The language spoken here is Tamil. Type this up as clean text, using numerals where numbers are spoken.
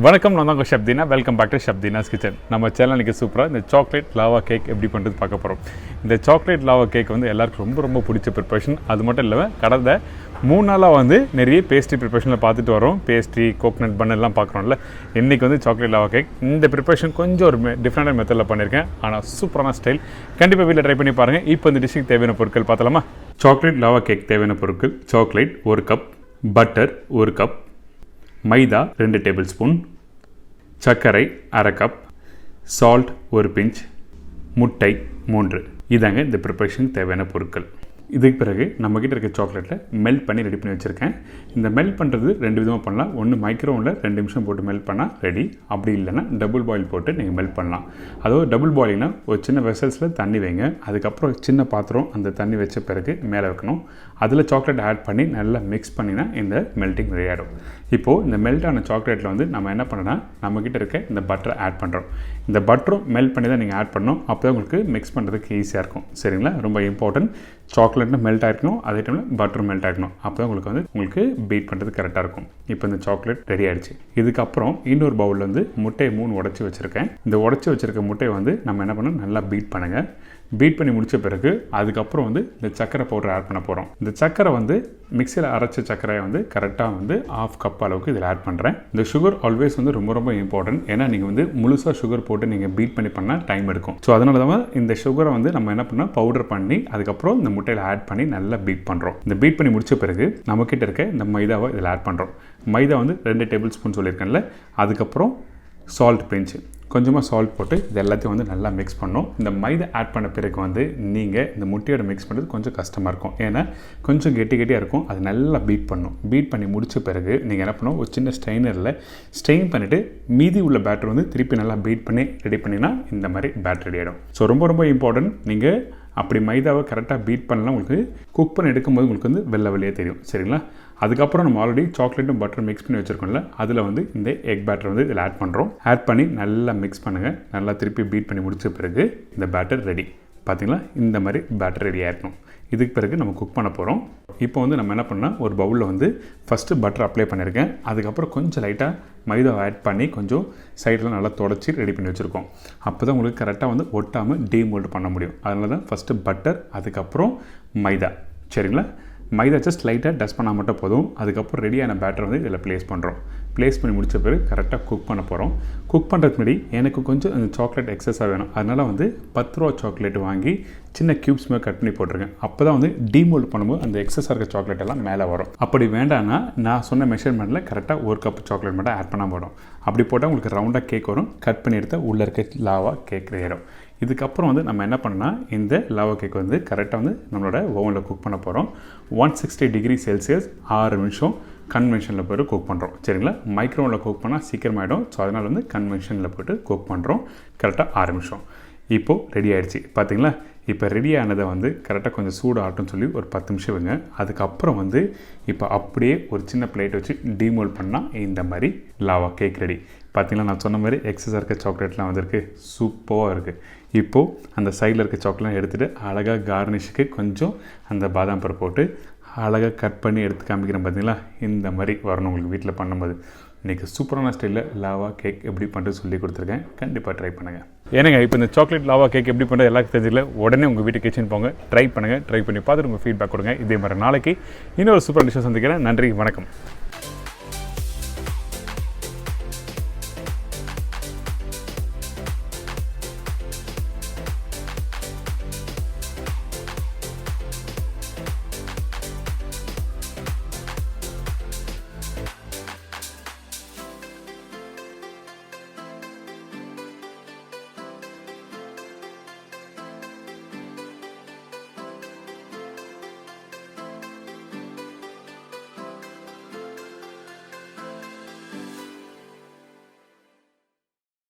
வணக்கம், நான் தான் chef Deena. Welcome back to chef Deena's kitchen. நம்ம சேனலுக்கு சூப்பராக இந்த சாக்லேட் லாவா கேக் எப்படி பண்ணுறது பார்க்க போகிறோம். இந்த சாக்லேட் லாவா கேக் வந்து எல்லாருக்கும் ரொம்ப ரொம்ப பிடிச்ச ப்ரிப்பரேஷன். அது மட்டும் இல்லாமல் கடந்த 3 நாளாக வந்து நிறைய பேஸ்ட்ரி ப்ரிப்பரேஷனில் பார்த்துட்டு வரோம். பேஸ்ட்ரி, கோகனட் பன் எல்லாம் பார்க்குறோம்ல. இன்றைக்கி வந்து சாக்லேட் லாவா கேக். இந்த ப்ரிப்பரேஷன் கொஞ்சம் ஒரு டிஃப்ரெண்டான மெத்தடில் பண்ணியிருக்கேன், ஆனால் சூப்பரான ஸ்டைல். கண்டிப்பாக வீட்டில் ட்ரை பண்ணி பாருங்கள். இப்போ இந்த டிஷ்ஷுக்கு தேவையான பொருட்கள் பார்த்தலாமா? சாக்லேட் லாவா கேக் தேவையான பொருட்கள்: சாக்லேட் 1 கப், பட்டர் 1 கப், மைதா 2 டேபிள் ஸ்பூன், சர்க்கரை 1/2 கப், சால்ட் 1 பிஞ்ச், முட்டை 3. இதாங்க இந்த ப்ரிப்பரேஷனுக்கு தேவையான பொருட்கள். இதுக்கு பிறகு நம்மக்கிட்ட இருக்க சாக்லேட்டில் மெல்ட் பண்ணி ரெடி பண்ணி வச்சுருக்கேன். இந்த மெல்ட் பண்ணுறது 2 விதமாக பண்ணலாம். ஒன்று மைக்ரோவில் 2 நிமிஷம் போட்டு மெல்ட் பண்ணால் ரெடி. அப்படி இல்லைன்னா டபுள் பாயில் போட்டு நீங்கள் மெல்ட் பண்ணலாம். அதுவும் டபுள் பாயில்னா ஒரு சின்ன வெசல்ஸில் தண்ணி வைங்க. அதுக்கப்புறம் சின்ன பாத்திரம் அந்த தண்ணி வச்ச பிறகு மேலே வைக்கணும். அதில் சாக்லேட் ஆட் பண்ணி நல்லா மிக்ஸ் பண்ணினா இந்த மெல்ட்டிங் ரெடி ஆகிடும். இப்போது இந்த மெல்ட் ஆன சாக்லேட்டில் வந்து நம்ம என்ன பண்ணோன்னா நம்மக்கிட்ட இருக்க இந்த பட்டரை ஆட் பண்ணுறோம். இந்த பட்டரும் மெல்ட் பண்ணி தான் நீங்கள் ஆட் பண்ணணும். அப்போ தான் உங்களுக்கு மிக்ஸ் பண்ணுறதுக்கு ஈஸியாக இருக்கும். சரிங்களா? ரொம்ப இம்பார்ட்டன்ட். சாக்லேட்டும் மெல்ட் ஆகிருக்கணும், அதே டைமில் பட்டரும் மெல்ட் ஆகிக்கணும். அப்போ தான் உங்களுக்கு பீட் பண்ணுறது கரெக்டாக இருக்கும். இப்போ இந்த சாக்லேட் ரெடி ஆகிடுச்சு. இதுக்கப்புறம் இன்னொரு பவுலில் வந்து முட்டையை 3 உடச்சி வச்சுருக்கேன். இந்த உடச்சி வச்சுருக்க முட்டையை வந்து நம்ம என்ன பண்ணணும், நல்லா பீட் பண்ணுங்கள். பீட் பண்ணி முடித்த பிறகு அதுக்கப்புறம் வந்து இந்த சக்கரை பவுடர் ஆட் பண்ண போகிறோம். இந்த சக்கரை வந்து மிக்சியில் அரைச்ச சக்கரையை வந்து கரெக்டாக வந்து 1/2 கப் அளவுக்கு இதில் ஆட் பண்ணுறேன். இந்த சுகர் ஆல்வேஸ் வந்து ரொம்ப ரொம்ப இம்பார்ட்டன்ட். ஏன்னா நீங்கள் வந்து முழுசாக சுகர் போட்டு நீங்கள் பீட் பண்ணால் டைம் எடுக்கும். ஸோ அதனால தான் இந்த சுகரை வந்து நம்ம என்ன பண்ணால் பவுடர் பண்ணி அதுக்கப்புறம் இந்த முட்டையில் ஆட் பண்ணி நல்லா பீட் பண்ணுறோம். இந்த பீட் பண்ணி முடித்த பிறகு நம்மக்கிட்ட இருக்க இந்த மைதாவை இதில் ஆட் பண்ணுறோம். மைதா வந்து 2 டேபிள் ஸ்பூன் சொல்லியிருக்கேன்ல. அதுக்கப்புறம் சால்ட் பிஞ்ச், கொஞ்சமாக சால்ட் போட்டு இது எல்லாத்தையும் வந்து நல்லா மிக்ஸ் பண்ணணும். இந்த மைதா ஆட் பண்ண பிறகு வந்து நீங்கள் இந்த முட்டையோட மிக்ஸ் பண்ணுறது கொஞ்சம் கஷ்டமாக இருக்கும். ஏன்னா கொஞ்சம் கெட்டியாக இருக்கும். அது நல்லா பீட் பண்ணணும். பீட் பண்ணி முடித்த பிறகு நீங்கள் என்ன பண்ணணும், ஒரு சின்ன ஸ்ட்ரெயினரில் ஸ்ட்ரெயின் பண்ணிவிட்டு மீதி உள்ள பேட்டர் வந்து திருப்பி நல்லா பீட் பண்ணி ரெடி பண்ணினா இந்த மாதிரி பேட்டர் ரெடி ஆகிடும். ஸோ ரொம்ப ரொம்ப இம்பார்ட்டன்ட். நீங்கள் அப்படி மைதாவை கரெக்டாக பீட் பண்ணலாம். உங்களுக்கு குக் பண்ணி எடுக்கும்போது உங்களுக்கு வந்து வெள்ளையே தெரியும். சரிங்களா? அதுக்கப்புறம் நம்ம ஆல்ரெடி சாக்லேட்டும் பட்டர் மிக்ஸ் பண்ணி வச்சுருக்கோம்ல, அதில் வந்து இந்த எக் பேட்டர் வந்து இதில் ஆட் பண்ணுறோம். ஆட் பண்ணி நல்லா மிக்ஸ் பண்ணுங்கள். நல்லா திருப்பி பீட் பண்ணி முடித்த பிறகு இந்த பேட்டர் ரெடி. பார்த்தீங்களா? இந்த மாதிரி பேட்டர் ரெடி ஆகிடணும். இதுக்கு பிறகு நம்ம குக் பண்ண போகிறோம். இப்போ வந்து நம்ம என்ன பண்ணால் ஒரு பவுலில் வந்து ஃபஸ்ட்டு பட்டர் அப்ளை பண்ணியிருக்கேன். அதுக்கப்புறம் கொஞ்சம் லைட்டாக மைதாவை ஆட் பண்ணி கொஞ்சம் சைடில் நல்லா தொடச்சி ரெடி பண்ணி வச்சுருக்கோம். அப்போ தான் உங்களுக்கு கரெக்டாக வந்து ஒட்டாமல் டீமோல்ட் பண்ண முடியும். அதனால தான் ஃபஸ்ட்டு பட்டர், அதுக்கப்புறம் மைதா. சரிங்களா? மைதா ஜஸ்ட் லைட்டாக டஸ்ட் பண்ணால் மட்டும் போதும். அதுக்கப்புறம் ரெடியான பேட்டர் வந்து இதில் ப்ளேஸ் பண்ணுறோம். ப்ளேஸ் பண்ணி முடித்த பிறகு கரெக்டாக குக் பண்ண போகிறோம். குக் பண்ணுறதுக்கு முன்னாடி எனக்கு கொஞ்சம் அந்த சாக்லேட் எக்ஸஸாக வேணும். அதனால் வந்து 10 ரூபா சாக்லேட் வாங்கி சின்ன க்யூப்ஸ் மாதிரி கட் பண்ணி போட்டிருக்கேன். அப்போ தான் வந்து டீமோல்ட் பண்ணும்போது அந்த எக்ஸஸாக இருக்க சாக்லேட் எல்லாம் மேலே வரும். அப்படி வேண்டாம்னா நான் சொன்ன மெஷர்மெண்ட்டில் கரெக்டாக 1 கப் சாக்லேட் மட்டும் ஆட் பண்ணால் போடும். அப்படி போட்டால் உங்களுக்கு ரவுண்டாக கேக் வரும். கட் பண்ணி எடுத்தால் உள்ளே இருக்க லாவா கேக் ரெடியாகிடும். இதுக்கப்புறம் வந்து நம்ம என்ன பண்ணால் இந்த லாவா கேக் வந்து கரெக்டாக வந்து நம்மளோட ஓவனில் குக் பண்ண போகிறோம். 160 டிகிரி செல்சியஸ் 6 நிமிஷம் கன்வென்ஷனில் போய்ட்டு குக் பண்ணுறோம். சரிங்களா? மைக்ரோவில் குக் பண்ணால் சீக்கிரமாகிடும். ஸோ அதனால் வந்து கன்வென்ஷனில் போய்ட்டு குக் பண்ணுறோம். கரெக்டாக 6 நிமிஷம். இப்போது ரெடி ஆகிடுச்சு. பார்த்தீங்களா? இப்போ ரெடி ஆனதை வந்து கரெக்டாக கொஞ்சம் சூடு ஆட்டுன்னு சொல்லி ஒரு 10 நிமிஷம் வைங்க. அதுக்கப்புறம் வந்து இப்போ அப்படியே ஒரு சின்ன பிளேட் வச்சு டீமோல்ட் பண்ணால் இந்த மாதிரி லாவா கேக் ரெடி. பார்த்தீங்களா? நான் சொன்ன மாதிரி எக்ஸஸாக இருக்க சாக்லேட்லாம் வந்திருக்கு. சூப்பராக இருக்குது. இப்போது அந்த சைடில் இருக்க சாக்லேட்லாம் எடுத்துகிட்டு அழகாக கார்னிஷுக்கு கொஞ்சம் அந்த பாதாம் பருப்பு போட்டு அழகாக கட் பண்ணி எடுத்து காமிக்கிறேன். பார்த்தீங்களா? இந்த மாதிரி வரணும் உங்களுக்கு வீட்டில் பண்ணும்போது. இன்றைக்கி சூப்பரான ஸ்டைலில் லாவா கேக் எப்படி பண்ணுறது சொல்லி கொடுத்துருக்கேன். கண்டிப்பாக ட்ரை பண்ணுங்கள். ஏன்னாங்க இப்போ இந்த சாக்லேட் லாவா கேக் எப்படி பண்ணுறது எல்லாருக்கும் தெரிஞ்சிக்கல, உடனே உங்கள் வீட்டு கிச்சன் போங்க, ட்ரை பண்ணுங்கள். ட்ரை பண்ணி பார்த்துட்டு உங்கள் ஃபீட்பேக் கொடுங்க. இதே மாதிரி நாளைக்கு இன்னொரு சூப்பர் டிஷ்ஷை சந்திக்கிறேன். நன்றி, வணக்கம்.